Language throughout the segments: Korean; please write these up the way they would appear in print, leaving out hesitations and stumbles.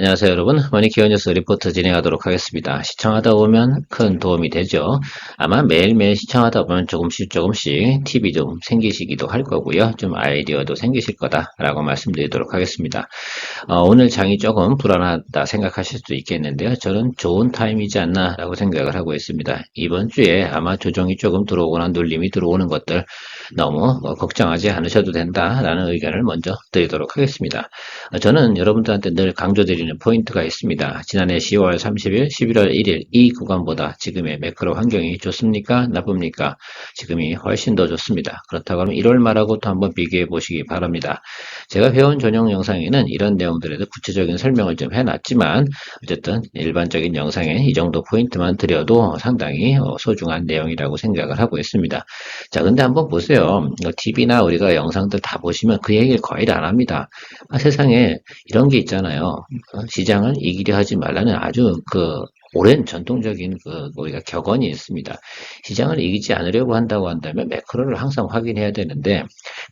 안녕하세요, 여러분. 머니케어 뉴스 리포트 진행하도록 하겠습니다. 시청하다 보면 큰 도움이 되죠. 아마 매일매일 시청하다 보면 조금씩 팁이 좀 생기시기도 할 거고요. 좀 아이디어도 생기실 거다라고 말씀드리도록 하겠습니다. 오늘 장이 조금 불안하다 생각하실 수도 있겠는데요. 저는 좋은 타임이지 않나라고 생각을 하고 있습니다. 이번 주에 아마 조정이 조금 들어오거나 눌림이 들어오는 것들 너무 걱정하지 않으셔도 된다라는 의견을 먼저 드리도록 하겠습니다. 저는 여러분들한테 늘 강조드리는 포인트가 있습니다. 지난해 10월 30일, 11월 1일 이 구간보다 지금의 매크로 환경이 좋습니까? 나쁩니까? 지금이 훨씬 더 좋습니다. 그렇다고 하면 1월 말하고 또 한번 비교해 보시기 바랍니다. 제가 배운 전용 영상에는 이런 내용들에도 구체적인 설명을 좀 해놨지만 어쨌든 일반적인 영상에 이 정도 포인트만 드려도 상당히 소중한 내용이라고 생각을 하고 있습니다. 자, 근데 한번 보세요. TV나 우리가 영상들 다 보시면 그 얘기를 거의 안 합니다. 세상에 이런 게 있잖아요. 시장을 이기려 하지 말라는 아주 오랜 전통적인 우리가 격언이 있습니다. 시장을 이기지 않으려고 한다고 한다면 매크로를 항상 확인해야 되는데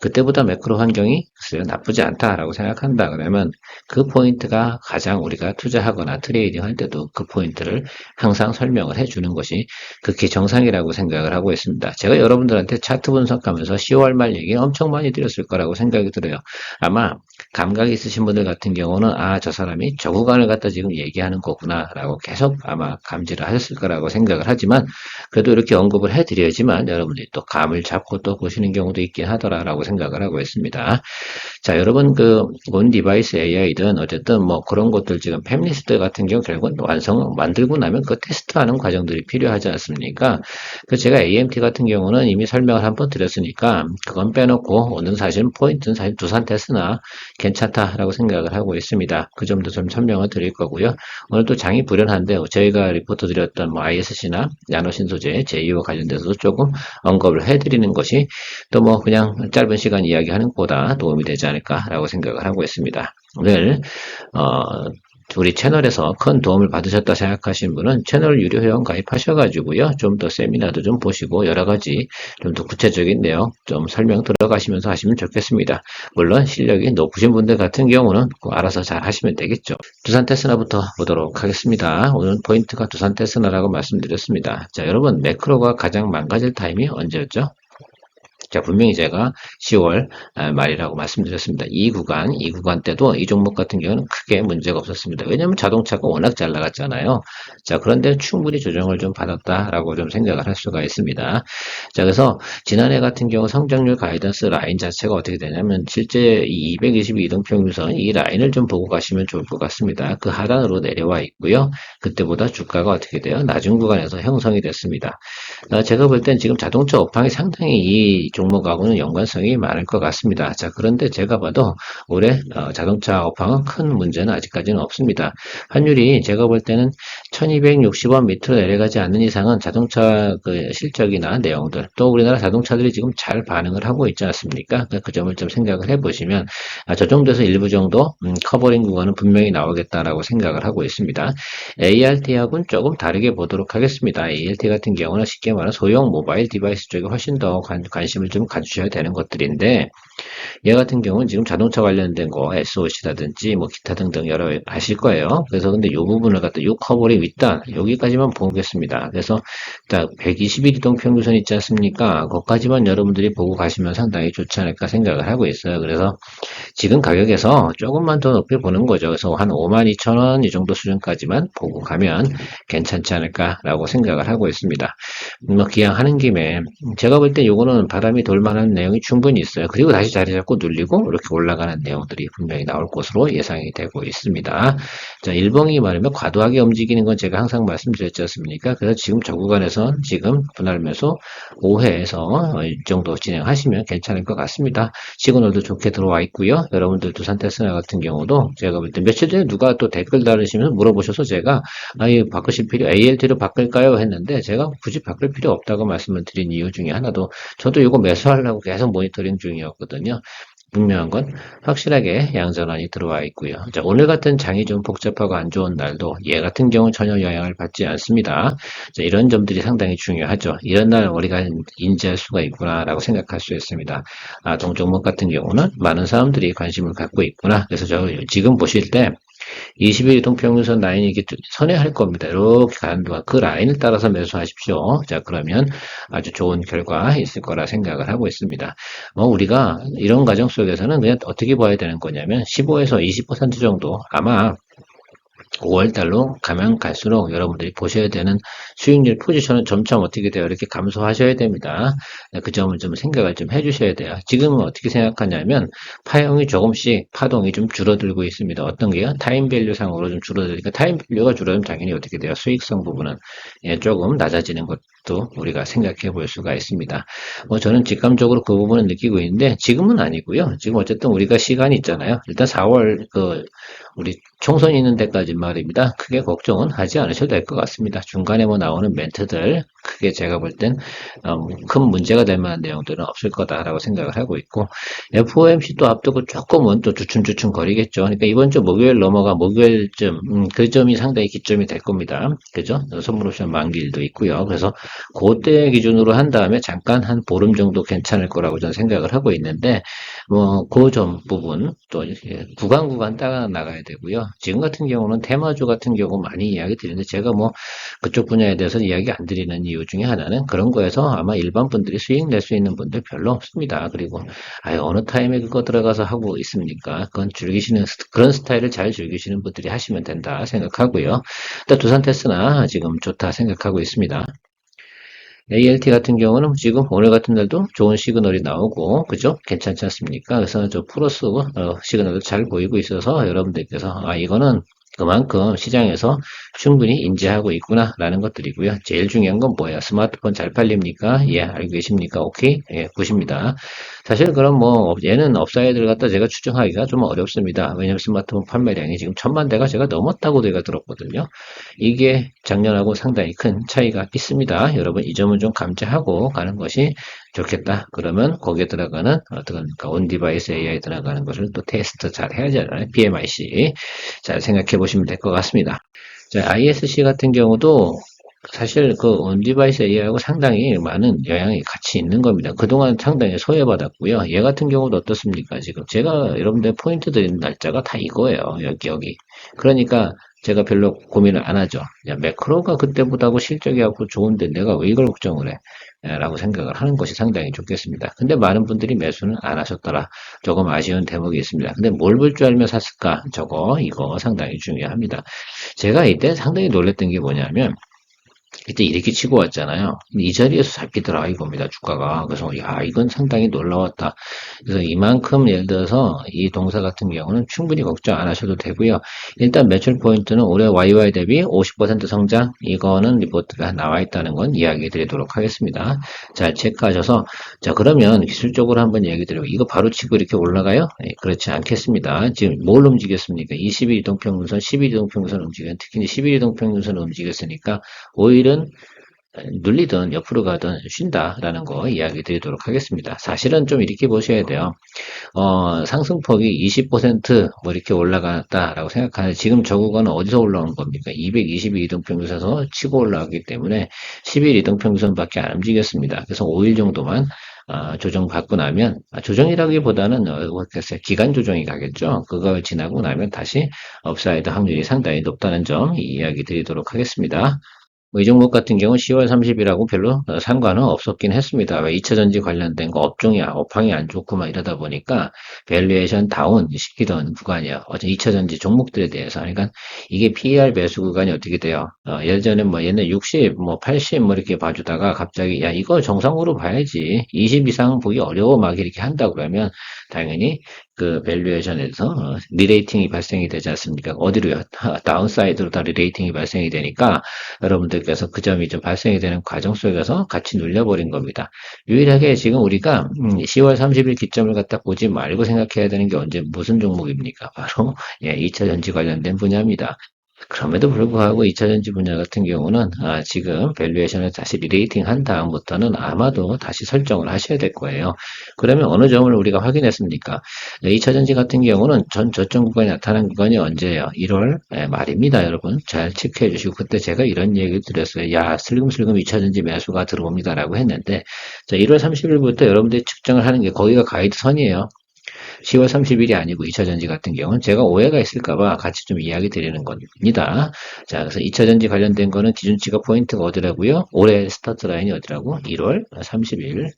그때보다 매크로 환경이 글쎄요, 나쁘지 않다라고 생각한다 그러면 그 포인트가 가장 우리가 투자하거나 트레이딩 할 때도 그 포인트를 항상 설명을 해주는 것이 극히 정상이라고 생각을 하고 있습니다. 제가 여러분들한테 차트 분석하면서 10월 말 얘기 엄청 많이 드렸을 거라고 생각이 들어요. 아마 감각이 있으신 분들 같은 경우는 저 사람이 저 구간을 갖다 지금 얘기하는 거구나 라고 계속 아마 감지를 하셨을 거라고 생각을 하지만 그래도 이렇게 언급을 해드려야지만 여러분들이 또 감을 잡고 또 보시는 경우도 있긴 하더라라고 생각을 하고 있습니다. 자, 여러분 온 디바이스 AI든 어쨌든 뭐 그런 것들 지금 팸리스트 같은 경우 결국은 만들고 나면 그 테스트하는 과정들이 필요하지 않습니까? 그래서 제가 AMT 같은 경우는 이미 설명을 한번 드렸으니까 그건 빼놓고 오늘 사실은 포인트는 사실 두산 테스나 괜찮다라고 생각을 하고 있습니다. 그 점도 좀 설명을 드릴 거고요. 오늘 또 장이 불연한데 저희가 리포트 드렸던 뭐 ISC나 나노신소재 제2와 관련돼서도 조금 언급을 해드리는 것이 또 뭐 그냥 짧은 시간 이야기하는 것보다 도움이 되지 않을까라고 생각을 하고 있습니다. 오늘 우리 채널에서 큰 도움을 받으셨다 생각하신 분은 채널 유료 회원 가입하셔가지고요. 좀 더 세미나도 좀 보시고 여러 가지 좀 더 구체적인 내용 좀 설명 들어가시면서 하시면 좋겠습니다. 물론 실력이 높으신 분들 같은 경우는 알아서 잘 하시면 되겠죠. 두산 테스나부터 보도록 하겠습니다. 오늘 포인트가 두산 테스나라고 말씀드렸습니다. 자, 여러분 매크로가 가장 망가질 타임이 언제였죠? 자, 분명히 제가 10월 말이라고 말씀드렸습니다. 이 구간 때도 이 종목 같은 경우는 크게 문제가 없었습니다. 왜냐하면 자동차가 워낙 잘 나갔잖아요. 자, 그런데 충분히 조정을 좀 받았다라고 좀 생각을 할 수가 있습니다. 자, 그래서 지난해 같은 경우 성장률 가이던스 라인 자체가 어떻게 되냐면 실제 이 222동평균선 이 라인을 좀 보고 가시면 좋을 것 같습니다. 그 하단으로 내려와 있고요. 그때보다 주가가 어떻게 돼요? 낮은 구간에서 형성이 됐습니다. 제가 볼 땐 지금 자동차 업황이 상당히 이 종목하고는 연관성이 많을 것 같습니다. 자, 그런데 제가 봐도 올해 자동차 업황은 큰 문제는 아직까지는 없습니다. 환율이 제가 볼 때는 1260원 밑으로 내려가지 않는 이상은 자동차 실적이나 내용들 또 우리나라 자동차들이 지금 잘 반응을 하고 있지 않습니까? 그 점을 좀 생각을 해보시면 저 정도에서 일부 정도 커버링 구간은 분명히 나오겠다라고 생각을 하고 있습니다. ART하고는 조금 다르게 보도록 하겠습니다. ART 같은 경우는 쉽게 말하면 소형 모바일 디바이스 쪽에 훨씬 더 관심을 좀 가주셔야 되는 것들인데 얘 같은 경우는 지금 자동차 관련된 거 SOC라든지 뭐 기타 등등 여러 하실 거예요. 그래서 근데 이 부분을 갖다 요 커버링 윗단 여기까지만 보겠습니다. 그래서 121 이동 평균선 있지 않습니까? 거기까지만 여러분들이 보고 가시면 상당히 좋지 않을까 생각을 하고 있어요. 그래서 지금 가격에서 조금만 더 높게 보는 거죠. 그래서 한 52,000원 이 정도 수준까지만 보고 가면 괜찮지 않을까라고 생각을 하고 있습니다. 뭐 기왕 하는 김에 제가 볼 때 요거는 바람이 돌 만한 내용이 충분히 있어요. 그리고 다시 자리 잡고 눌리고 이렇게 올라가는 내용들이 분명히 나올 것으로 예상이 되고 있습니다. 자, 일봉이 말하면 과도하게 움직이는 건 제가 항상 말씀드렸지 않습니까? 그래서 지금 저 구간에서 지금 분할 매수 5회에서 이 정도 진행하시면 괜찮을 것 같습니다. 시그널도 좋게 들어와 있고요. 여러분들 두산 테스나 같은 경우도 제가 볼 때 며칠 전에 누가 또 댓글 달으시면서 물어보셔서 제가 바꾸실 필요 ALT로 바꿀까요? 했는데 제가 굳이 바꿀 필요 없다고 말씀을 드린 이유 중에 하나도 저도 이거 매수하려고 계속 모니터링 중이었거든요. 분명한 건 확실하게 양전환이 들어와 있고요. 자, 오늘 같은 장이 좀 복잡하고 안 좋은 날도 얘 같은 경우는 전혀 영향을 받지 않습니다. 자, 이런 점들이 상당히 중요하죠. 이런 날 우리가 인지할 수가 있구나라고 생각할 수 있습니다. 동종목 같은 경우는 많은 사람들이 관심을 갖고 있구나. 그래서 저 지금 보실 때 20일 이동평균선 라인이 이렇게 선회할 겁니다. 이렇게 가는 동안 그 라인을 따라서 매수하십시오. 자, 그러면 아주 좋은 결과 있을 거라 생각을 하고 있습니다. 우리가 이런 과정 속에서는 그냥 어떻게 봐야 되는 거냐면 15에서 20% 정도 아마 5월달로 가면 갈수록 여러분들이 보셔야 되는 수익률 포지션은 점점 어떻게 돼요? 이렇게 감소하셔야 됩니다. 그 점을 좀 생각을 좀 해주셔야 돼요. 지금은 어떻게 생각하냐면 파형이 조금씩 파동이 좀 줄어들고 있습니다. 어떤 게요? 타임밸류 상으로 좀 줄어들니까 타임밸류가 줄어들면 당연히 어떻게 돼요? 수익성 부분은 조금 낮아지는 것도 우리가 생각해 볼 수가 있습니다. 저는 직감적으로 그 부분은 느끼고 있는데 지금은 아니고요. 지금 어쨌든 우리가 시간이 있잖아요. 일단 4월 우리 총선 있는 데까지 말입니다. 크게 걱정은 하지 않으셔도 될 것 같습니다. 중간에 나오는 멘트들 크게 제가 볼 땐 큰 문제가 될 만한 내용들은 없을 거다라고 생각을 하고 있고 FOMC도 앞두고 조금은 또 주춤주춤 거리겠죠. 그러니까 이번 주 목요일 넘어가 목요일쯤 그 점이 상당히 기점이 될 겁니다. 그죠? 선물 옵션 만기일도 있고요. 그래서 그때 기준으로 한 다음에 잠깐 한 보름 정도 괜찮을 거라고 저는 생각을 하고 있는데 그 점 부분 또 이렇게 구간 따라 나가야 되고요. 지금 같은 경우는 테마주 같은 경우 많이 이야기 드리는데 제가 그쪽 분야에 대해서 이야기 안 드리는 이유 중에 하나는 그런 거에서 아마 일반 분들이 수익 낼 수 있는 분들 별로 없습니다. 그리고 어느 타임에 그거 들어가서 하고 있습니까? 그건 즐기시는 그런 스타일을 잘 즐기시는 분들이 하시면 된다 생각하고요. 또 두산 테스나 지금 좋다 생각하고 있습니다. ALT 같은 경우는 지금 오늘 같은 날도 좋은 시그널이 나오고, 그죠? 괜찮지 않습니까? 그래서 저 플러스 시그널도 잘 보이고 있어서 여러분들께서, 이거는 그만큼 시장에서 충분히 인지하고 있구나라는 것들이고요. 제일 중요한 건 뭐예요? 스마트폰 잘 팔립니까? 예, 알고 계십니까? 오케이? 예, 굿입니다. 사실 그럼 얘는 업사이드를 갖다 제가 추정하기가 좀 어렵습니다. 왜냐면 스마트폰 판매량이 지금 1000만 대가 제가 넘었다고 제가 들었거든요. 이게 작년하고 상당히 큰 차이가 있습니다. 여러분 이 점은 좀 감지하고 가는 것이 좋겠다. 그러면 거기에 들어가는 어떤 온디바이스 AI 들어가는 것을 또 테스트 잘 해야 되잖아요. PMIC 잘 생각해 보시면 될 것 같습니다. 자, ISC 같은 경우도 사실 그 온디바이스 AI하고 상당히 많은 영향이 같이 있는 겁니다. 그동안 상당히 소외받았고요. 얘 같은 경우도 어떻습니까? 지금 제가 여러분들 포인트 드리는 날짜가 다 이거예요. 여기. 그러니까 제가 별로 고민을 안 하죠. 야, 매크로가 그때보다고 실적이 하고 좋은데 내가 왜 이걸 걱정을 해? 라고 생각을 하는 것이 상당히 좋겠습니다. 근데 많은 분들이 매수는 안 하셨더라. 조금 아쉬운 대목이 있습니다. 근데 뭘 볼 줄 알면 샀을까? 이거 상당히 중요합니다. 제가 이때 상당히 놀랬던 게 뭐냐면 이때 이렇게 치고 왔잖아요. 이 자리에서 잡히더라 이겁니다, 주가가. 그래서, 야, 이건 상당히 놀라웠다. 그래서 이만큼 예를 들어서 이 동사 같은 경우는 충분히 걱정 안 하셔도 되고요. 일단 매출 포인트는 올해 YY 대비 50% 성장, 이거는 리포트가 나와 있다는 건 이야기 드리도록 하겠습니다. 잘 체크하셔서, 자, 그러면 기술적으로 한번 얘기 드리고, 이거 바로 치고 이렇게 올라가요? 네, 그렇지 않겠습니다. 지금 뭘 움직였습니까? 20일 이동평균선, 10일 이동평균선 움직여, 특히 10일 이동평균선을 움직였으니까, 오일은 눌리든 옆으로 가든 쉰다라는 거 이야기 드리도록 하겠습니다. 사실은 좀 이렇게 보셔야 돼요. 상승폭이 20% 이렇게 올라갔다라고 생각하는데 지금 저 구간은 어디서 올라오는 겁니까? 222 이동평균선에서 치고 올라가기 때문에 10일 이동평균선밖에 안 움직였습니다. 그래서 5일 정도만 조정받고 나면 조정이라기보다는 글쎄 기간 조정이 가겠죠. 그걸 지나고 나면 다시 업사이드 확률이 상당히 높다는 점 이야기 드리도록 하겠습니다. 이 종목 같은 경우는 10월 30일하고 별로 상관은 없었긴 했습니다. 왜 2차전지 관련된 거 업황이 안 좋고 막 이러다 보니까 밸류에이션 다운 시키던 구간이에요. 어제 2차전지 종목들에 대해서. 그러니까 이게 PER 매수 구간이 어떻게 돼요? 예전에 옛날 60, 80 이렇게 봐주다가 갑자기 야 이거 정상으로 봐야지. 20 이상 보기 어려워 막 이렇게 한다 그러면 당연히 그 밸류에이션에서 리레이팅이 발생이 되지 않습니까? 어디로요? 다운사이드로 다 리레이팅이 발생이 되니까 여러분들께서 그 점이 좀 발생이 되는 과정 속에서 같이 눌려버린 겁니다. 유일하게 지금 우리가 10월 30일 기점을 갖다 보지 말고 생각해야 되는 게 언제 무슨 종목입니까? 바로 2차 전지 관련된 분야입니다. 그럼에도 불구하고 2차전지 분야 같은 경우는 지금 밸류에이션을 다시 리레이팅 한 다음부터는 아마도 다시 설정을 하셔야 될 거예요. 그러면 어느 점을 우리가 확인했습니까? 2차전지 같은 경우는 전 저점 구간이 나타난 구간이 언제예요? 1월 말입니다, 여러분. 잘 체크해 주시고 그때 제가 이런 얘기 드렸어요. 야, 슬금슬금 2차전지 매수가 들어옵니다라고 했는데 자, 1월 30일부터 여러분들이 측정을 하는 게 거기가 가이드 선이에요. 10월 30일이 아니고 2차전지 같은 경우는 제가 오해가 있을까봐 같이 좀 이야기 드리는 겁니다. 자, 그래서 2차전지 관련된 거는 기준치가 포인트가 어디라고요? 올해 스타트 라인이 어디라고? 1월 30일.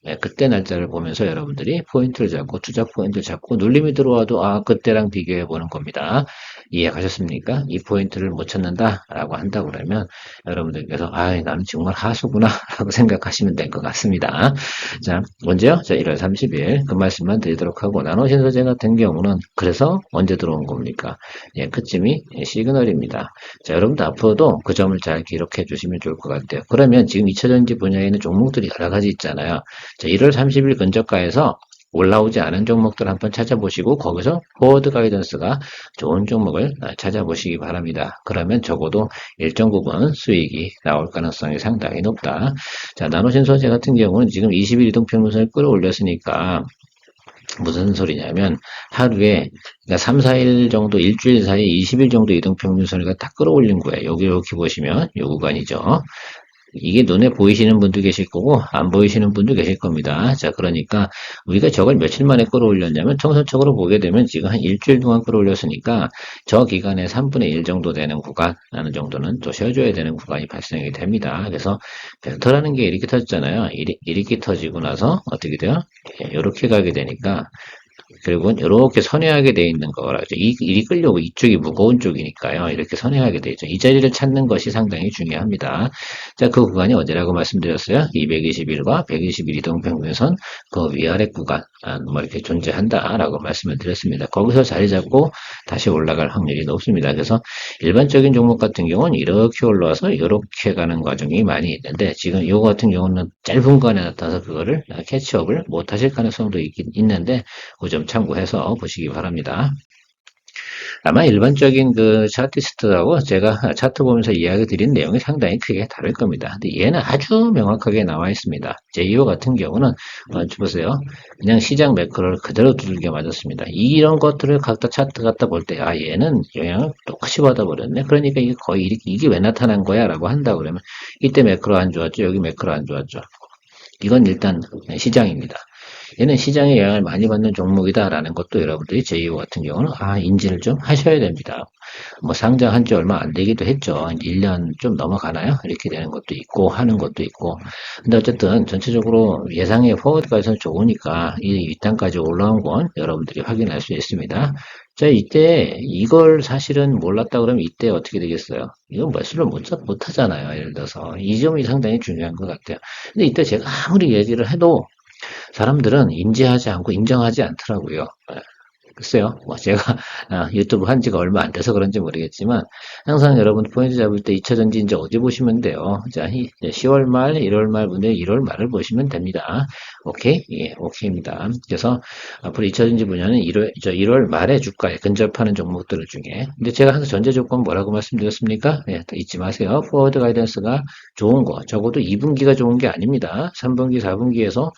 네, 그때 날짜를 보면서 여러분들이 포인트를 잡고 투자 포인트를 잡고 눌림이 들어와도 그때랑 비교해 보는 겁니다. 이해가셨습니까? 이 포인트를 못 찾는다라고 한다 그러면 여러분들께서 나는 정말 하수구나 라고 생각하시면 될 것 같습니다. 자, 언제요? 자, 1월 30일 그 말씀만 드리도록 하고 나노신소재 같은 경우는 그래서 언제 들어온 겁니까? 예, 그쯤이 시그널입니다. 자, 여러분들 앞으로도 그 점을 잘 기록해 주시면 좋을 것 같아요. 그러면 지금 2차전지 분야에 있는 종목들이 여러 가지 있잖아요. 자, 1월 30일 근저가에서 올라오지 않은 종목들 한번 찾아보시고 거기서 포워드 가이던스가 좋은 종목을 찾아보시기 바랍니다. 그러면 적어도 일정 부분 수익이 나올 가능성이 상당히 높다. 자, 나노신소재 같은 경우는 지금 20일 이동평균선을 끌어올렸으니까 무슨 소리냐면 하루에 그러니까 3, 4일 정도 일주일 사이에 20일 정도 이동평균선을 다 끌어올린 거예요. 여기 이렇게 보시면 이 구간이죠. 이게 눈에 보이시는 분도 계실 거고 안 보이시는 분도 계실 겁니다. 자, 그러니까 우리가 저걸 며칠 만에 끌어올렸냐면 통상적으로 보게 되면 지금 한 일주일 동안 끌어올렸으니까 저 기간에 3분의 1 정도 되는 구간 어느 정도는 또 쉬어줘야 되는 구간이 발생이 됩니다. 그래서 벡터라는 게 이렇게 터졌잖아요. 이렇게 터지고 나서 어떻게 돼요? 이렇게 가게 되니까 결국은 이렇게 선회하게 돼 있는 거라죠. 이리 끌려고 이쪽이 무거운 쪽이니까요. 이렇게 선회하게 되죠. 이 자리를 찾는 것이 상당히 중요합니다. 자, 그 구간이 어디라고 말씀드렸어요? 221과 121 이동평균선 그 위아래 구간 뭐 이렇게 존재한다라고 말씀을 드렸습니다. 거기서 자리 잡고 다시 올라갈 확률이 높습니다. 그래서 일반적인 종목 같은 경우는 이렇게 올라와서 이렇게 가는 과정이 많이 있는데 지금 이거 같은 경우는 짧은 구간에 나타나서 그거를 캐치업을 못 하실 가능성도 있는데 그 점 참고해서 보시기 바랍니다. 아마 일반적인 그 차트리스트하고 제가 차트 보면서 이야기 드린 내용이 상당히 크게 다를 겁니다. 근데 얘는 아주 명확하게 나와 있습니다. 제2호 같은 경우는 보세요. 그냥 시장 매크로를 그대로 두들겨 맞았습니다. 이런 것들을 갖다 차트 갖다 볼 때 얘는 영향을 똑같이 받아버렸네. 그러니까 이게 거의 이게 왜 나타난 거야? 라고 한다 그러면 이때 매크로 안 좋았죠. 여기 매크로 안 좋았죠. 이건 일단 시장입니다. 얘는 시장에 영향을 많이 받는 종목이다라는 것도 여러분들이 제2호 같은 경우는 인지를 좀 하셔야 됩니다. 뭐 상장한 지 얼마 안 되기도 했죠. 1년 좀 넘어가나요? 이렇게 되는 것도 있고 하는 것도 있고. 근데 어쨌든 전체적으로 예상의 포워드가에서 좋으니까 이 윗단까지 올라온 건 여러분들이 확인할 수 있습니다. 자, 이때 이걸 사실은 몰랐다 그러면 이때 어떻게 되겠어요? 이건 매수를 못 하잖아요. 예를 들어서 이 점이 상당히 중요한 것 같아요. 근데 이때 제가 아무리 얘기를 해도 사람들은 인지하지 않고 인정하지 않더라고요. 글쎄요, 뭐 제가 유튜브 한 지가 얼마 안 돼서 그런지 모르겠지만 항상 여러분 포인트 잡을 때 2차전지 이제 어디 보시면 돼요. 자, 10월 말, 1월 말 분에 1월 말을 보시면 됩니다. 오케이? 예, 오케이입니다. 그래서 앞으로 2차전지 분야는 1월 말에 주가에 근접하는 종목들 중에 근데 제가 항상 전제 조건 뭐라고 말씀드렸습니까? 예, 잊지 마세요. 포워드 가이던스가 좋은 거, 적어도 2분기가 좋은 게 아닙니다. 3분기, 4분기에서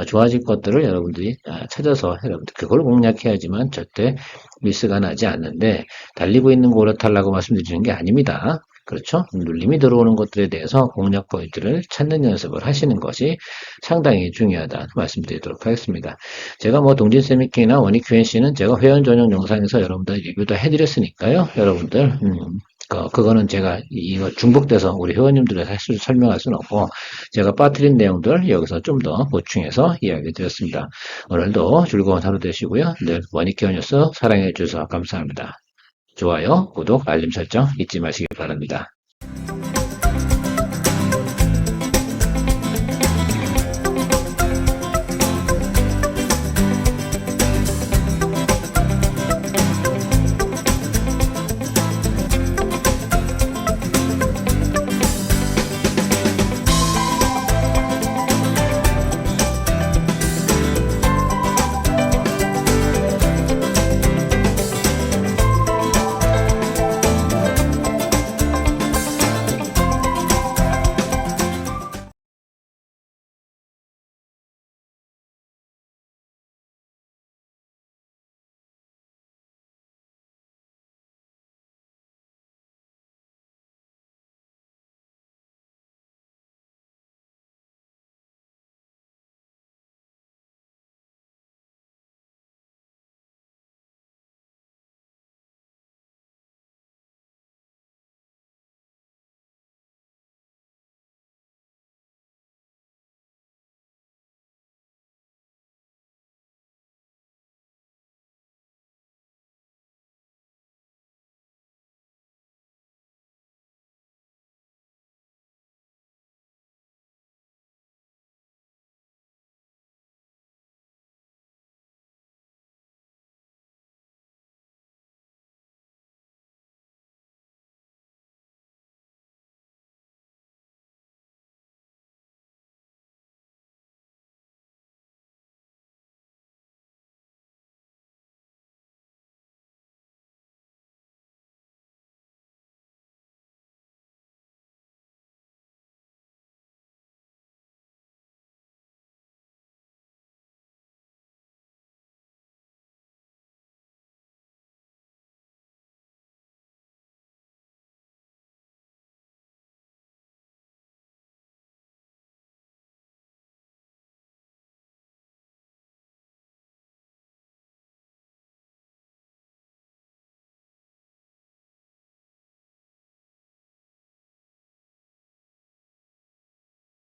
좋아질 것들을 여러분들이 찾아서 여러분들 그걸 공략해야지만 절대 미스가 나지 않는데 달리고 있는 거 올라타려고 말씀드리는 게 아닙니다. 그렇죠? 눌림이 들어오는 것들에 대해서 공략 포인트를 찾는 연습을 하시는 것이 상당히 중요하다 말씀드리도록 하겠습니다. 제가 뭐 동진 세미케이나 원익 QNC는 제가 회원 전용 영상에서 여러분들 리뷰도 해드렸으니까요. 여러분들 그거는 제가 이거 중복돼서 우리 회원님들에 사실 설명할 수는 없고 제가 빠뜨린 내용들 여기서 좀 더 보충해서 이야기 드렸습니다. 오늘도 즐거운 하루 되시고요. 늘 원익회원 뉴스 사랑해 주셔서 감사합니다. 좋아요, 구독, 알림 설정 잊지 마시기 바랍니다.